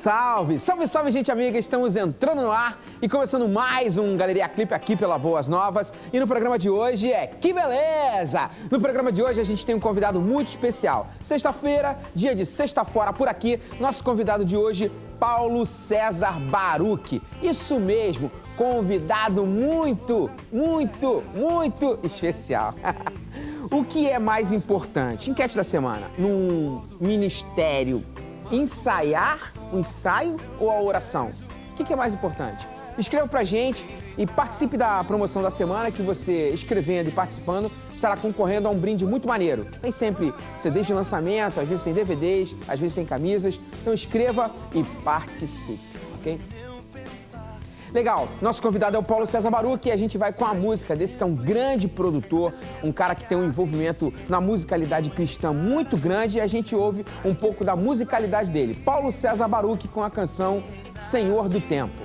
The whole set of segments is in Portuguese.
salve! Salve, salve, gente amiga! Estamos entrando no ar e começando mais um Galeria Clipe aqui pela Boas Novas. E no programa de hoje Que beleza! No programa de hoje a gente tem um convidado muito especial. Sexta-feira, dia de Sexta Fora por aqui, nosso convidado de hoje, Paulo César Baruch. Isso mesmo, convidado muito especial. O que é mais importante? Enquete da semana. Num ministério, ensaiar o ensaio ou a oração? O que é mais importante? Escreva pra gente e participe da promoção da semana, que você, escrevendo e participando, estará concorrendo a um brinde muito maneiro. Tem sempre CDs de lançamento, às vezes tem DVDs, às vezes tem camisas. Então escreva e participe, ok? Legal, nosso convidado é o Paulo César Baruch e a gente vai com a música desse que é um grande produtor, um cara que tem um envolvimento na musicalidade cristã muito grande, e a gente ouve um pouco da musicalidade dele. Paulo César Baruch com a canção Senhor do Tempo.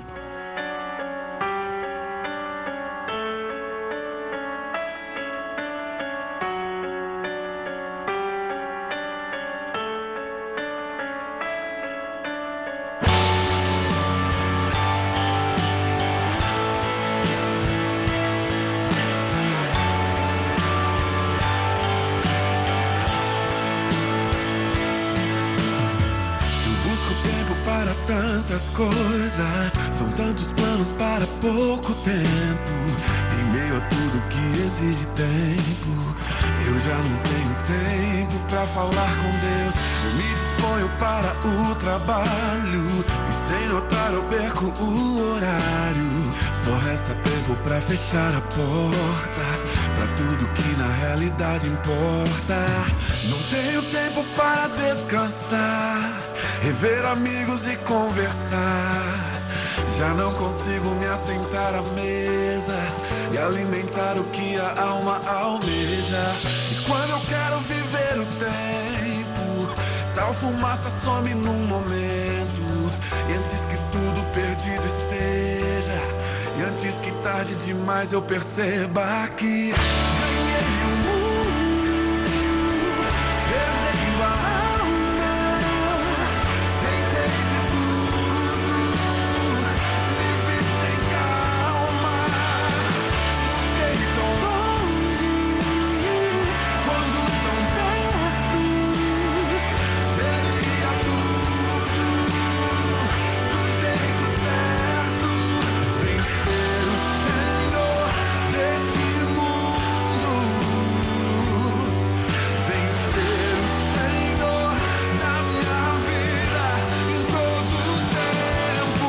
Tantas coisas, são tantos planos para pouco tempo. Em meio a tudo que exige tempo, eu já não tenho tempo para falar com Deus. Eu me disponho para o trabalho e sem notar eu perco o horário. Só resta tempo para fechar a porta para tudo que na realidade importa. Não tenho tempo para descansar, rever amigos e conversar. Já não consigo me assentar à mesa e alimentar o que a alma almeja. E quando eu quero viver o tempo, tal fumaça some num momento. E antes que tudo perdido esteja, e antes que tarde demais eu perceba que ganhei o mundo, perdi a alma, tentei de tudo, tive sem calma, fiquei tão longe, quando tão perto, perdia tudo, do jeito certo, vencer o Senhor deste mundo, vencer o Senhor na minha vida, em todo o tempo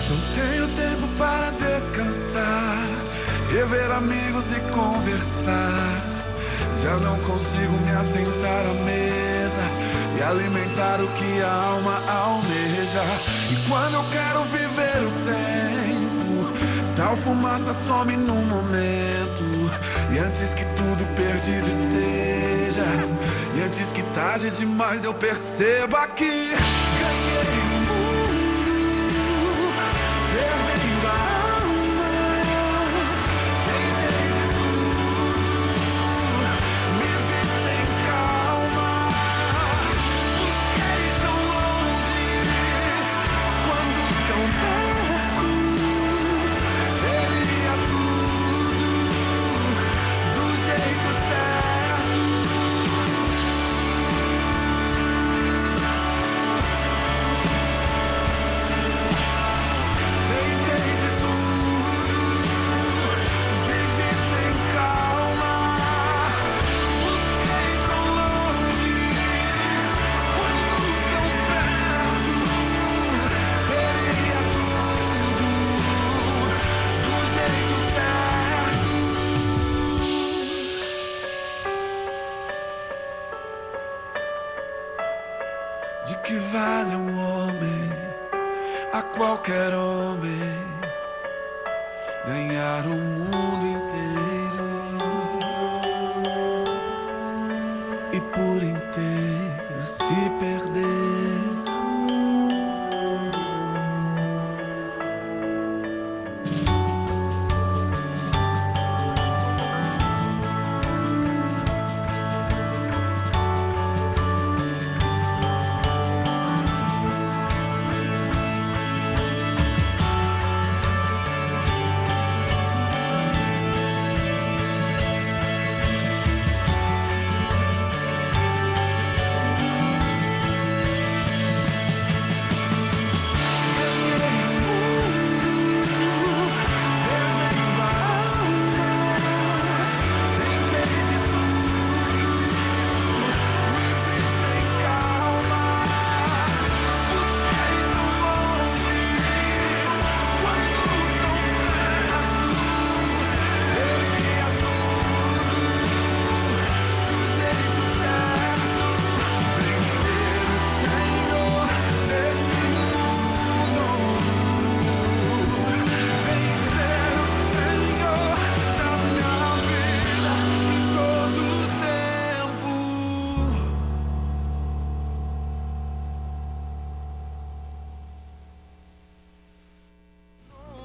Não tenho tempo para descansar, rever amigos e conversar. Já não consigo me assentar à mesa e alimentar o que a alma almeja. E quando eu quero viver o tempo, tal fumaça some num momento. E antes que tudo perdido esteja, e antes que tarde demais eu perceba que ganhei o mundo, perdi a alma, tentei de tudo, me vi sem calma, fiquei tão longe, quando tão perto, perdia tudo, do jeito certo. Tentei de tudo, vivi sem calma, busquei tão longe, quando tão perto, perdia tudo, do jeito certo. De que vale um homem, a qualquer homem, ganhar o mundo inteiro e por inteiro se perder?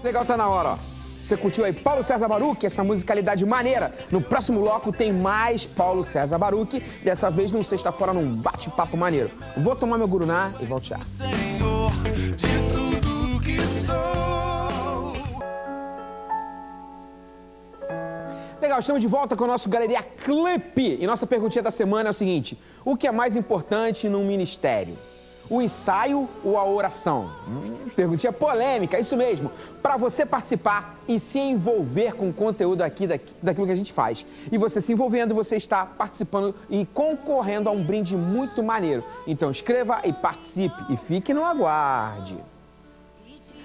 Legal, tá na hora, ó. Você curtiu aí Paulo César Baruch, essa musicalidade maneira? No próximo bloco tem mais Paulo César Baruch, dessa vez num sexta-feira num bate-papo maneiro. Vou tomar meu guruná e volto já. Senhor de tudo que sou. Legal, estamos de volta com o nosso Galeria Clipe. E nossa perguntinha da semana é o seguinte: o que é mais importante num ministério? O ensaio ou a oração? Perguntinha polêmica, isso mesmo. Para você participar e se envolver com o conteúdo aqui daquilo que a gente faz. E você se envolvendo, você está participando e concorrendo a um brinde muito maneiro. Então escreva e participe e fique no aguarde.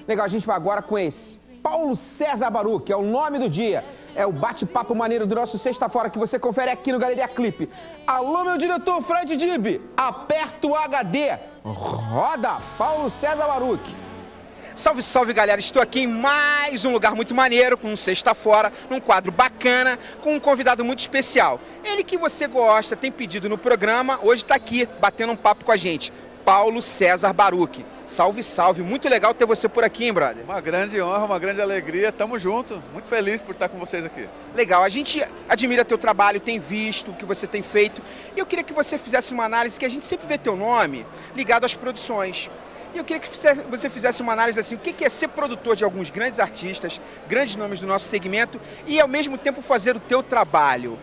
Legal, a gente vai agora com esse. Paulo César Baruch, que é o nome do dia. É o bate-papo maneiro do nosso sexta-feira que você confere aqui no Galeria Clipe. Alô, meu diretor Fred Dib, aperta o HD. Roda, Paulo César Baruch. Salve, salve, galera. Estou aqui em mais um lugar muito maneiro, com um sexta-fora, num quadro bacana, com um convidado muito especial. Ele que você gosta, tem pedido no programa, hoje está aqui, batendo um papo com a gente. Paulo César Baruch. Salve, salve. Muito legal ter você por aqui, hein, brother? Uma grande honra, uma grande alegria. Tamo junto. Muito feliz por estar com vocês aqui. Legal. A gente admira teu trabalho, tem visto o que você tem feito. E eu queria que você fizesse uma análise, que a gente sempre vê teu nome ligado às produções. E eu queria que você fizesse uma análise assim, o que é ser produtor de alguns grandes artistas, grandes nomes do nosso segmento, e ao mesmo tempo fazer o teu trabalho.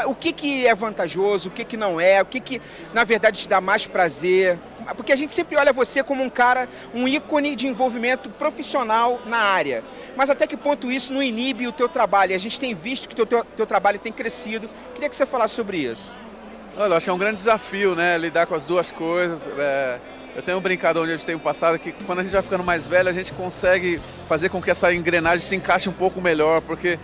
O que é vantajoso, o que não é, o que na verdade te dá mais prazer. Porque a gente sempre olha você como um cara, um ícone de envolvimento profissional na área. Mas até que ponto isso não inibe o teu trabalho? E a gente tem visto que o teu trabalho tem crescido. Queria que você falasse sobre isso. Olha, eu acho que é um grande desafio, né? Lidar com as duas coisas. Eu tenho brincado onde eu tenho passado que quando a gente vai ficando mais velho, a gente consegue fazer com que essa engrenagem se encaixe um pouco melhor, porque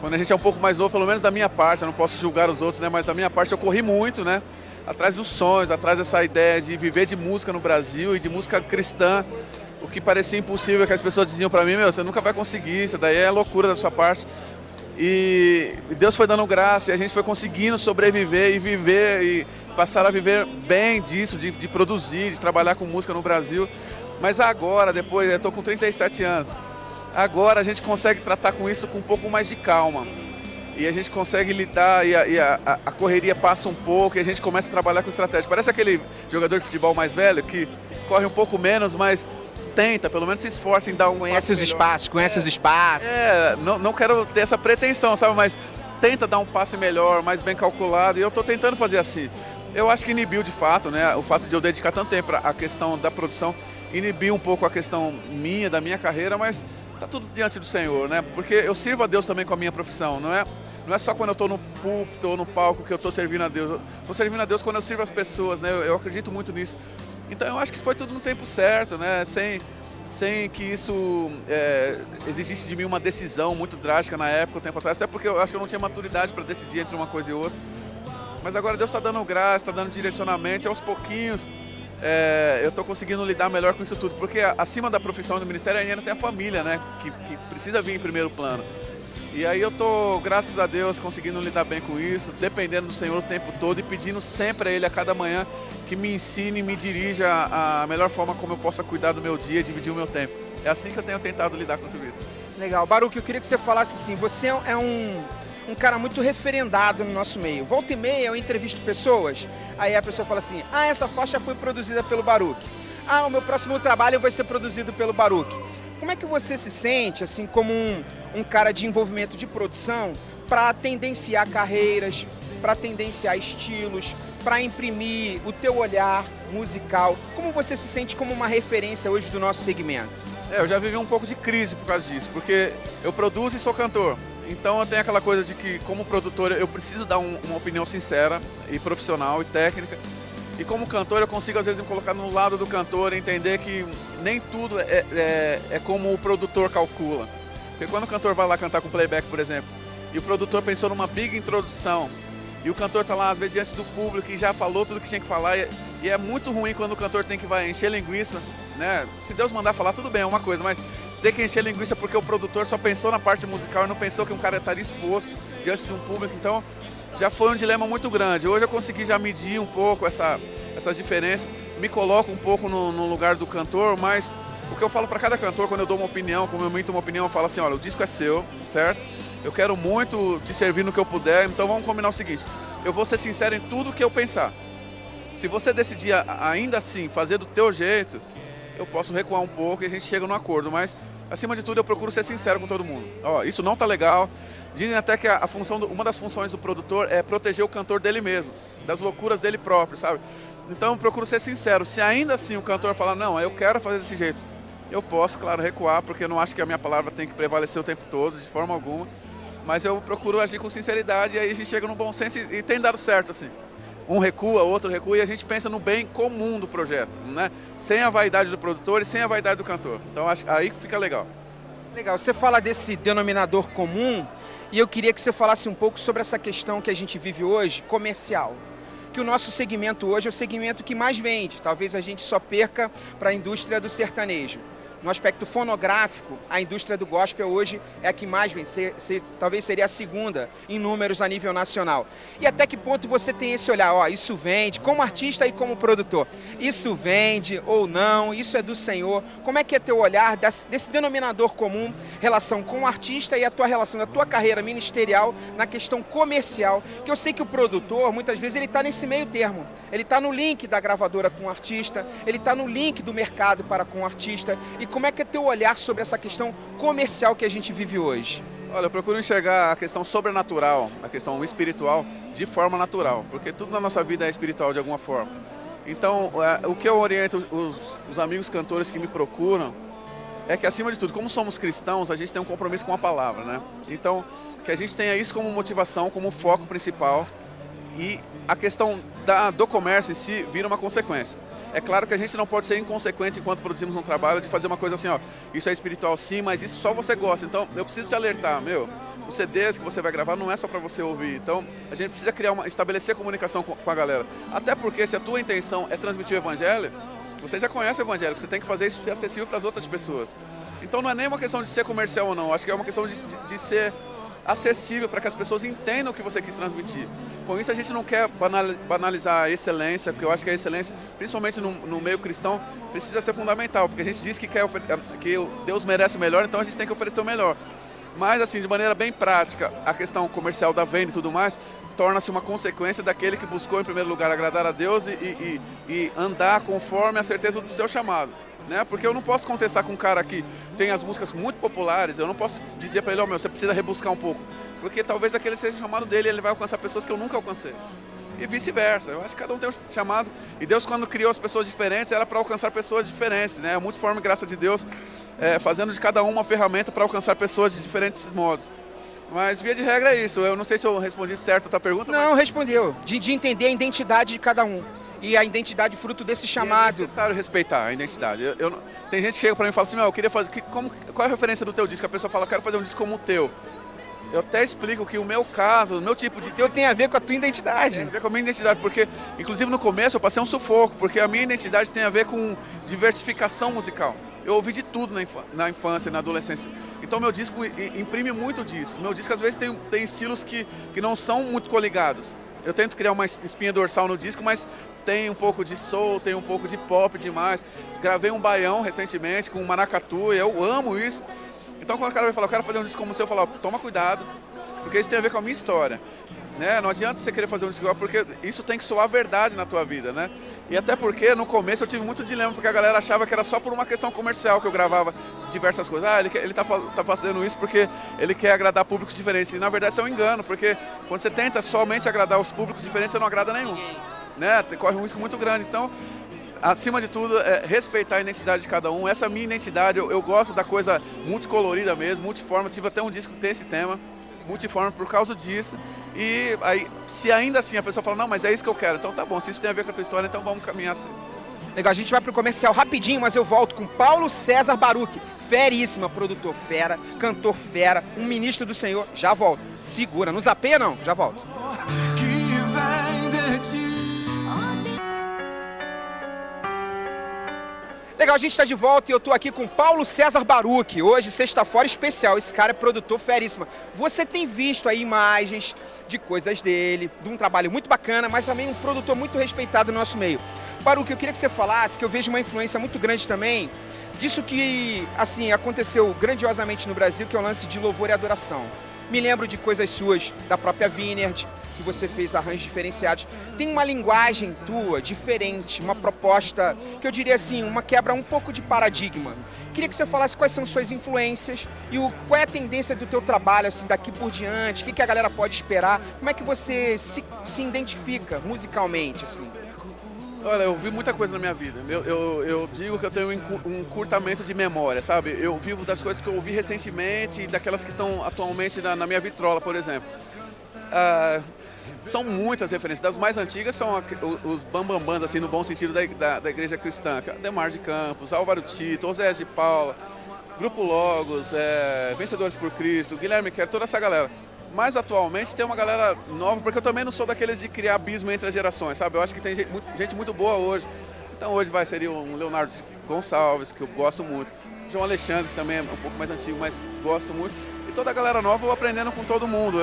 quando a gente é um pouco mais novo, pelo menos da minha parte, eu não posso julgar os outros, né? Mas da minha parte eu corri muito, né? Atrás dos sonhos, atrás dessa ideia de viver de música no Brasil e de música cristã, o que parecia impossível, que as pessoas diziam para mim, você nunca vai conseguir, isso daí é loucura da sua parte. E Deus foi dando graça e a gente foi conseguindo sobreviver e viver e passar a viver bem disso, de produzir, de trabalhar com música no Brasil. Mas agora, depois, eu estou com 37 anos, agora a gente consegue tratar com isso com um pouco mais de calma. E a gente consegue lidar e a correria passa um pouco e a gente começa a trabalhar com estratégia. Parece aquele jogador de futebol mais velho que corre um pouco menos, mas tenta, pelo menos se esforça em dar um... Conhece os espaços, os espaços. Não quero ter essa pretensão, sabe? Mas tenta dar um passe melhor, mais bem calculado, e eu estou tentando fazer assim. Eu acho que inibiu de fato, né? O fato de eu dedicar tanto tempo à questão da produção, inibiu um pouco a questão minha, da minha carreira, mas tá tudo diante do Senhor, né? Porque eu sirvo a Deus também com a minha profissão, não é só quando eu estou no púlpito ou no palco que eu estou servindo a Deus. Eu estou servindo a Deus quando eu sirvo as pessoas, né? Eu acredito muito nisso. Então eu acho que foi tudo no tempo certo, né? Sem que isso exigisse de mim uma decisão muito drástica na época, um tempo atrás, até porque eu acho que eu não tinha maturidade para decidir entre uma coisa e outra. Mas agora Deus está dando graça, está dando direcionamento, e aos pouquinhos eu estou conseguindo lidar melhor com isso tudo, porque acima da profissão do ministério ainda tem a família, né? Que precisa vir em primeiro plano. E aí eu estou, graças a Deus, conseguindo lidar bem com isso, dependendo do Senhor o tempo todo e pedindo sempre a Ele a cada manhã que me ensine e me dirija a melhor forma como eu possa cuidar do meu dia e dividir o meu tempo. É assim que eu tenho tentado lidar com tudo isso. Legal. Baruch, eu queria que você falasse assim, você é um cara muito referendado no nosso meio. Volta e meia eu entrevisto pessoas, aí a pessoa fala assim, essa faixa foi produzida pelo Baruch. O meu próximo trabalho vai ser produzido pelo Baruch. Como é que você se sente, assim, como um cara de envolvimento de produção para tendenciar carreiras, para tendenciar estilos, para imprimir o teu olhar musical? Como você se sente como uma referência hoje do nosso segmento? Eu já vivi um pouco de crise por causa disso, porque eu produzo e sou cantor. Então eu tenho aquela coisa de que, como produtor, eu preciso dar uma opinião sincera e profissional e técnica. E como cantor, eu consigo às vezes me colocar no lado do cantor e entender que nem tudo é como o produtor calcula. Porque quando o cantor vai lá cantar com playback, por exemplo, e o produtor pensou numa big introdução, e o cantor está lá às vezes diante do público e já falou tudo que tinha que falar, e é muito ruim quando o cantor tem que vai encher linguiça, né? Se Deus mandar falar, tudo bem, é uma coisa, mas ter que encher linguiça porque o produtor só pensou na parte musical e não pensou que um cara estaria exposto diante de um público, então já foi um dilema muito grande. Hoje eu consegui já medir um pouco essas diferenças, me coloco um pouco no lugar do cantor, mas O que eu falo para cada cantor, quando eu dou uma opinião, como eu emito uma opinião, eu falo assim, olha, o disco é seu, certo? Eu quero muito te servir no que eu puder, então vamos combinar o seguinte, eu vou ser sincero em tudo que eu pensar. Se você decidir ainda assim fazer do teu jeito, eu posso recuar um pouco e a gente chega num acordo, mas acima de tudo eu procuro ser sincero com todo mundo. Ó, isso não tá legal. Dizem até que uma das funções do produtor é proteger o cantor dele mesmo, das loucuras dele próprio, sabe? Então eu procuro ser sincero. Se ainda assim o cantor falar, não, eu quero fazer desse jeito, eu posso, claro, recuar, porque eu não acho que a minha palavra tem que prevalecer o tempo todo, de forma alguma. Mas eu procuro agir com sinceridade e aí a gente chega num bom senso e tem dado certo, assim. Um recua, outro recua e a gente pensa no bem comum do projeto, né? Sem a vaidade do produtor e sem a vaidade do cantor. Então acho aí fica legal. Legal, você fala desse denominador comum e eu queria que você falasse um pouco sobre essa questão que a gente vive hoje, comercial. Que o nosso segmento hoje é o segmento que mais vende, talvez a gente só perca para a indústria do sertanejo. No aspecto fonográfico, a indústria do gospel hoje é a que mais vende, talvez seria a segunda em números a nível nacional. E até que ponto você tem esse olhar, ó, isso vende, como artista e como produtor, isso vende ou não, isso é do Senhor, como é que é teu olhar desse denominador comum, relação com o artista e a tua relação, a tua carreira ministerial na questão comercial, que eu sei que o produtor, muitas vezes, ele está nesse meio termo, ele está no link da gravadora com o artista, ele está no link do mercado para com o artista, e como é que é teu olhar sobre essa questão comercial que a gente vive hoje? Olha, eu procuro enxergar a questão sobrenatural, a questão espiritual, de forma natural, porque tudo na nossa vida é espiritual de alguma forma. Então, o que eu oriento os amigos cantores que me procuram é que, acima de tudo, como somos cristãos, a gente tem um compromisso com a palavra, né? Então, que a gente tenha isso como motivação, como foco principal, e a questão do comércio em si vira uma consequência. É claro que a gente não pode ser inconsequente enquanto produzimos um trabalho de fazer uma coisa assim, ó, isso é espiritual sim, mas isso só você gosta. Então, eu preciso te alertar, os CDs que você vai gravar não é só para você ouvir. Então, a gente precisa estabelecer comunicação com a galera. Até porque se a tua intenção é transmitir o evangelho, você já conhece o evangelho, você tem que fazer isso ser acessível para as outras pessoas. Então, não é nem uma questão de ser comercial ou não, acho que é uma questão de ser acessível para que as pessoas entendam o que você quis transmitir. Com isso a gente não quer banalizar a excelência, porque eu acho que a excelência, principalmente no meio cristão, precisa ser fundamental, porque a gente diz que Deus merece o melhor, então a gente tem que oferecer o melhor. Mas assim, de maneira bem prática, a questão comercial da venda e tudo mais, torna-se uma consequência daquele que buscou em primeiro lugar agradar a Deus e andar conforme a certeza do seu chamado. Né? Porque eu não posso contestar com um cara que tem as músicas muito populares, eu não posso dizer para ele, ó, você precisa rebuscar um pouco, porque talvez aquele seja o chamado dele e ele vai alcançar pessoas que eu nunca alcancei. E vice-versa, eu acho que cada um tem um chamado, e Deus quando criou as pessoas diferentes era para alcançar pessoas diferentes, né? Muito forma, graças a Deus, fazendo de cada um uma ferramenta para alcançar pessoas de diferentes modos. Mas via de regra é isso, eu não sei se eu respondi certo a tua pergunta. Não, mas respondeu, de entender a identidade de cada um. E a identidade fruto desse chamado. É necessário respeitar a identidade. Tem gente que chega para mim e fala assim, eu queria fazer, qual é a referência do teu disco? A pessoa fala, eu quero fazer um disco como o teu. Eu até explico que o meu caso, o meu tipo de... teu tem a ver com a tua identidade. Tem a ver com a minha identidade, porque, inclusive no começo eu passei um sufoco, porque a minha identidade tem a ver com diversificação musical. Eu ouvi de tudo na infância, na adolescência. Então meu disco imprime muito disso. Meu disco às vezes tem estilos que não são muito coligados. Eu tento criar uma espinha dorsal no disco, mas tem um pouco de soul, tem um pouco de pop demais. Gravei um baião recentemente com um maracatu e eu amo isso. Então quando o cara vai falar, eu quero fazer um disco como o seu, eu falo, toma cuidado, porque isso tem a ver com a minha história. Né? Não adianta você querer fazer um disco igual, porque isso tem que soar verdade na tua vida, né? E até porque no começo eu tive muito dilema, porque a galera achava que era só por uma questão comercial que eu gravava diversas coisas. Ele tá fazendo isso porque ele quer agradar públicos diferentes. E na verdade isso é um engano, porque quando você tenta somente agradar os públicos diferentes, você não agrada nenhum. Né? Corre um risco muito grande. Então, acima de tudo, respeitar a identidade de cada um. Essa minha identidade, eu gosto da coisa multicolorida mesmo, multiforme. Eu tive até um disco que tem esse tema, multiforme, por causa disso. E aí, se ainda assim a pessoa fala, não, mas é isso que eu quero, então tá bom, se isso tem a ver com a tua história, então vamos caminhar assim. Legal, a gente vai pro comercial rapidinho, mas eu volto com Paulo César Baruch, feríssima, produtor fera, cantor fera, um ministro do Senhor, já volto. Segura, não zapeia não, já volto. Legal, a gente está de volta e eu estou aqui com Paulo César Baruch. Hoje, sexta-feira especial, esse cara é produtor feríssima. Você tem visto aí imagens de coisas dele, de um trabalho muito bacana, mas também um produtor muito respeitado no nosso meio. Baruch, eu queria que você falasse, que eu vejo uma influência muito grande também disso que, assim, aconteceu grandiosamente no Brasil, que é o lance de louvor e adoração. Me lembro de coisas suas, da própria Vineyard, que você fez arranjos diferenciados. Tem uma linguagem tua diferente, uma proposta, que eu diria assim, uma quebra um pouco de paradigma. Queria que você falasse quais são suas influências e qual é a tendência do teu trabalho, assim, daqui por diante, o que a galera pode esperar, como é que você se identifica musicalmente, assim? Olha, eu vi muita coisa na minha vida. Eu digo que eu tenho um encurtamento de memória, sabe? Eu vivo das coisas que eu ouvi recentemente e daquelas que estão atualmente na minha vitrola, por exemplo. São muitas referências. Das mais antigas são os bambambãs, assim, no bom sentido da igreja cristã. Ademar de Campos, Álvaro Tito, Oséias de Paula, Grupo Logos, Vencedores por Cristo, Guilherme Kerr, toda essa galera. Mas atualmente tem uma galera nova, porque eu também não sou daqueles de criar abismo entre as gerações, sabe? Eu acho que tem gente muito boa hoje. Então hoje seria um Leonardo Gonçalves, que eu gosto muito. João Alexandre, que também é um pouco mais antigo, mas gosto muito. E toda a galera nova eu vou aprendendo com todo mundo.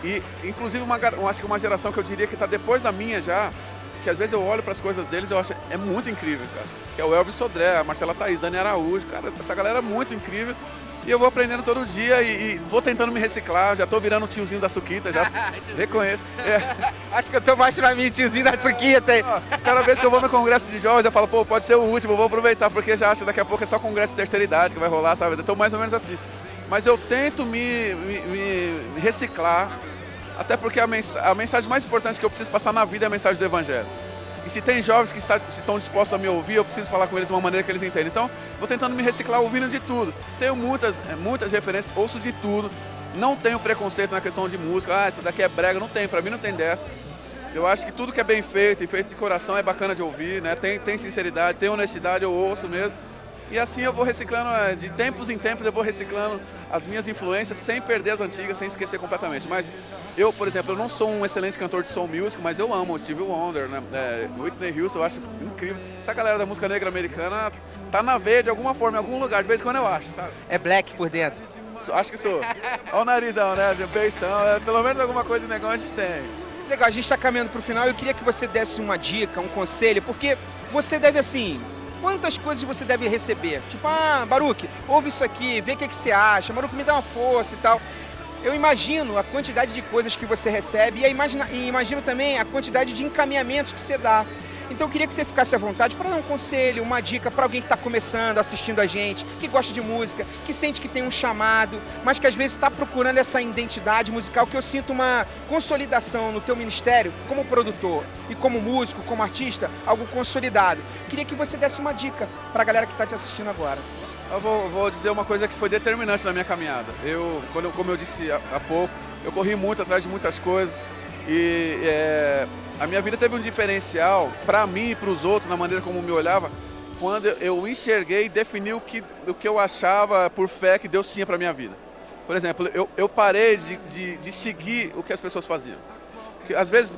E inclusive acho que uma geração que eu diria que está depois da minha já, que às vezes eu olho para as coisas deles e eu acho é muito incrível, cara. Que é o Elvis Sodré, a Marcela Thaís, Dani Araújo, cara, essa galera é muito incrível. E eu vou aprendendo todo dia e vou tentando me reciclar, já estou virando um tiozinho da Suquita, já reconheço. Acho que eu tô mais pra mim, tiozinho da Suquita. Cada vez que eu vou no congresso de jovens, eu falo, pô, pode ser o último, eu vou aproveitar, porque já acho que daqui a pouco é só congresso de terceira idade que vai rolar, sabe? Então mais ou menos assim. Mas eu tento me reciclar, até porque a mensagem mais importante que eu preciso passar na vida é a mensagem do Evangelho. E se tem jovens que estão dispostos a me ouvir, eu preciso falar com eles de uma maneira que eles entendem. Então, vou tentando me reciclar ouvindo de tudo. Tenho muitas referências, ouço de tudo. Não tenho preconceito na questão de música. Essa daqui é brega. Não tem, pra mim não tem dessa. Eu acho que tudo que é bem feito e feito de coração é bacana de ouvir, né? Tem sinceridade, tem honestidade, eu ouço mesmo. E assim eu vou reciclando, de tempos em tempos eu vou reciclando as minhas influências sem perder as antigas, sem esquecer completamente. Mas eu, por exemplo, eu não sou um excelente cantor de soul music, mas eu amo o Stevie Wonder, né? Whitney Houston, eu acho incrível. Essa galera da música negra americana tá na veia de alguma forma, em algum lugar, de vez em quando eu acho, sabe? É black por dentro? Acho que sou. Olha o narizão, né? Beição, pelo menos alguma coisa de negócio a gente tem. Legal, a gente está caminhando para o final. Eu queria que você desse uma dica, um conselho, porque você deve, assim, quantas coisas você deve receber? Tipo, Baruch, ouve isso aqui, vê o que você acha, Baruch, me dá uma força e tal. Eu imagino a quantidade de coisas que você recebe e imagino também a quantidade de encaminhamentos que você dá. Então eu queria que você ficasse à vontade para dar um conselho, uma dica para alguém que está começando, assistindo a gente, que gosta de música, que sente que tem um chamado, mas que às vezes está procurando essa identidade musical, que eu sinto uma consolidação no teu ministério como produtor e como músico, como artista, algo consolidado. Queria que você desse uma dica para a galera que está te assistindo agora. Eu vou dizer uma coisa que foi determinante na minha caminhada. Como eu disse há pouco, eu corri muito atrás de muitas coisas e a minha vida teve um diferencial para mim e para os outros, na maneira como me olhava, quando eu enxerguei e defini o que eu achava por fé que Deus tinha para minha vida. Por exemplo, eu parei de seguir o que as pessoas faziam. Porque, às vezes,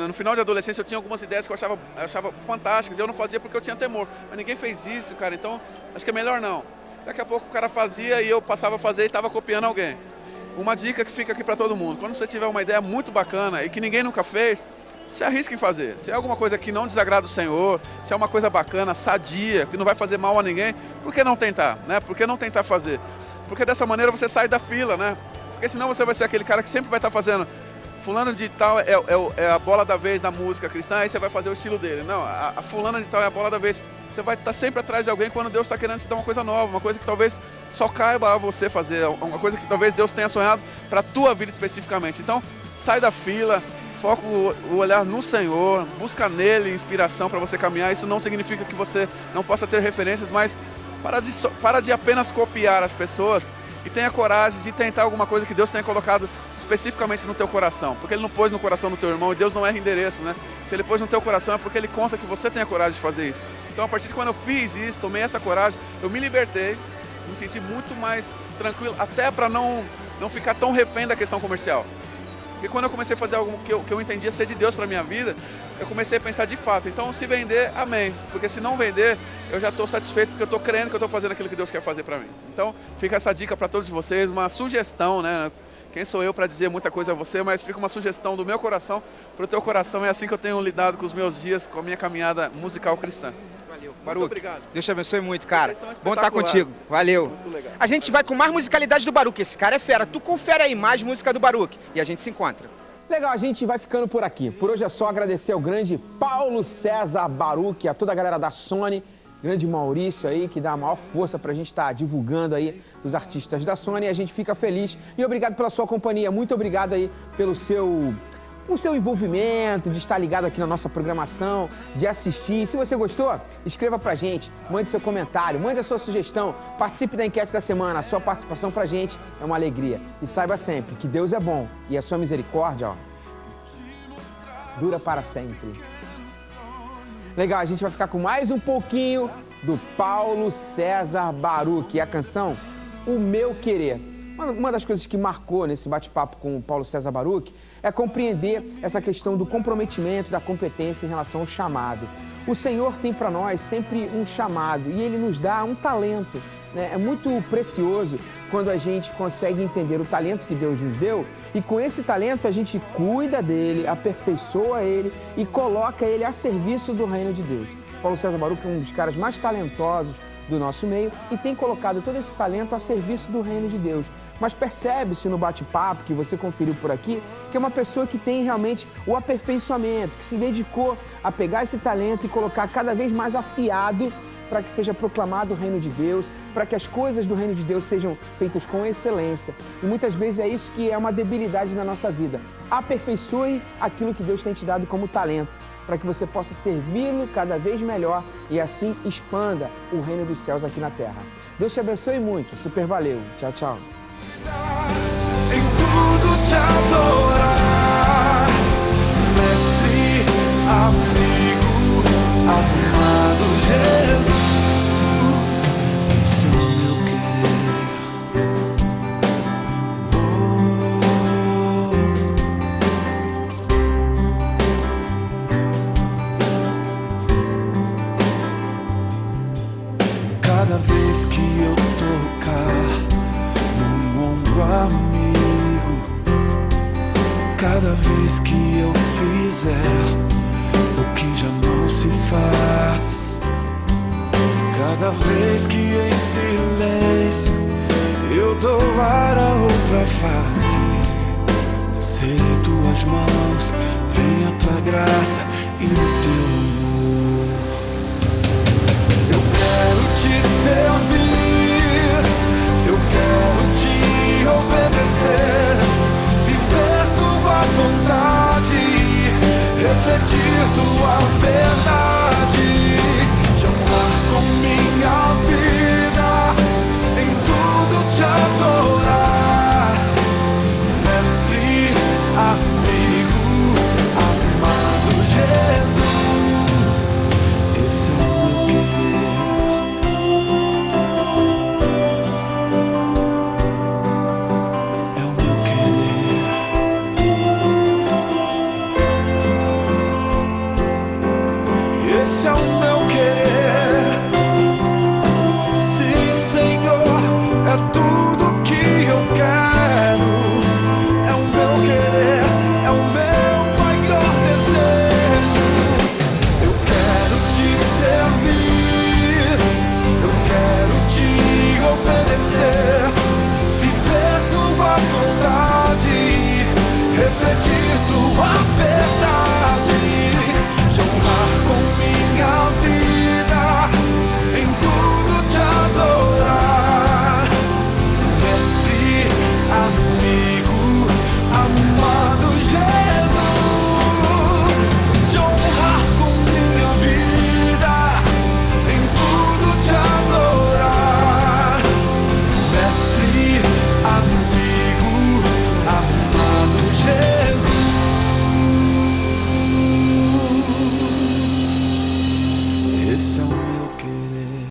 no final de adolescência, eu tinha algumas ideias que eu achava fantásticas e eu não fazia porque eu tinha temor. Mas ninguém fez isso, cara, então acho que é melhor não. Daqui a pouco o cara fazia e eu passava a fazer e estava copiando alguém. Uma dica que fica aqui para todo mundo: quando você tiver uma ideia muito bacana e que ninguém nunca fez, se arrisque em fazer. Se é alguma coisa que não desagrada o Senhor, se é uma coisa bacana, sadia, que não vai fazer mal a ninguém, por que não tentar, né? Por que não tentar fazer? Porque dessa maneira você sai da fila, né? Porque senão você vai ser aquele cara que sempre vai estar fazendo fulano de tal é a bola da vez da música cristã, aí você vai fazer o estilo dele. Não, a fulana de tal é a bola da vez. Você vai estar sempre atrás de alguém quando Deus está querendo te dar uma coisa nova, uma coisa que talvez só caiba a você fazer, uma coisa que talvez Deus tenha sonhado para a tua vida especificamente. Então, sai da fila, foca o olhar no Senhor, busca nele inspiração para você caminhar. Isso não significa que você não possa ter referências, mas para de apenas copiar as pessoas e tenha coragem de tentar alguma coisa que Deus tenha colocado especificamente no teu coração. Porque Ele não pôs no coração do teu irmão e Deus não erra endereço, né? Se Ele pôs no teu coração é porque Ele conta que você tem a coragem de fazer isso. Então, a partir de quando eu fiz isso, tomei essa coragem, eu me libertei, me senti muito mais tranquilo, até para não ficar tão refém da questão comercial. Porque quando eu comecei a fazer algo que eu entendia ser de Deus para a minha vida, eu comecei a pensar de fato. Então, se vender, amém. Porque se não vender, eu já estou satisfeito porque eu estou crendo que eu estou fazendo aquilo que Deus quer fazer para mim. Então, fica essa dica para todos vocês, uma sugestão, né? Quem sou eu para dizer muita coisa a você, mas fica uma sugestão do meu coração para o teu coração. É assim que eu tenho lidado com os meus dias, com a minha caminhada musical cristã. Valeu. Baruque, obrigado. Deus te abençoe muito, cara. Vocês são Bom estar contigo. Valeu. Muito legal. A gente vai com mais musicalidade do Baruque. Esse cara é fera. Tu confere aí mais música do Baruque e a gente se encontra. Legal, a gente vai ficando por aqui. Por hoje é só agradecer ao grande Paulo César Baruque, a toda a galera da Sony, grande Maurício aí, que dá a maior força pra gente estar divulgando aí os artistas da Sony. E a gente fica feliz. E obrigado pela sua companhia. Muito obrigado aí pelo seu envolvimento, de estar ligado aqui na nossa programação, de assistir. Se você gostou, escreva pra gente, mande seu comentário, mande a sua sugestão, participe da enquete da semana. A sua participação pra gente é uma alegria. E saiba sempre que Deus é bom e a sua misericórdia, ó, dura para sempre. Legal, a gente vai ficar com mais um pouquinho do Paulo César Baruque, a canção O Meu Querer. Uma das coisas que marcou nesse bate-papo com o Paulo César Baruque é compreender essa questão do comprometimento, da competência em relação ao chamado. O Senhor tem para nós sempre um chamado e Ele nos dá um talento, né? É muito precioso quando a gente consegue entender o talento que Deus nos deu e com esse talento a gente cuida dele, aperfeiçoa ele e coloca ele a serviço do reino de Deus. Paulo César Baruque é um dos caras mais talentosos do nosso meio e tem colocado todo esse talento a serviço do reino de Deus. Mas percebe-se no bate-papo que você conferiu por aqui que é uma pessoa que tem realmente o aperfeiçoamento, que se dedicou a pegar esse talento e colocar cada vez mais afiado para que seja proclamado o reino de Deus, para que as coisas do reino de Deus sejam feitas com excelência. E muitas vezes é isso que é uma debilidade na nossa vida. Aperfeiçoe aquilo que Deus tem te dado como talento, para que você possa servi-lo cada vez melhor e assim expanda o reino dos céus aqui na terra. Deus te abençoe muito. Super valeu. Tchau, tchau. Em tudo te adorar, mestre, amigo, amado Jesus, esse é o meu querer. Cada vez que eu tocar amigo, cada vez que eu fizer o que já não se faz, cada vez que em silêncio eu doar a outra face, serei tuas mãos, vem a tua graça e o teu amor. Eu quero te servir, eu quero te obedecer, viver tua vontade, refletir tua verdade, te amar com minha vida, em tudo te adorar, mestre, amigo, amado Jesus, esse é o meu querer. Esse é o meu querer. Sim, Senhor, é tudo.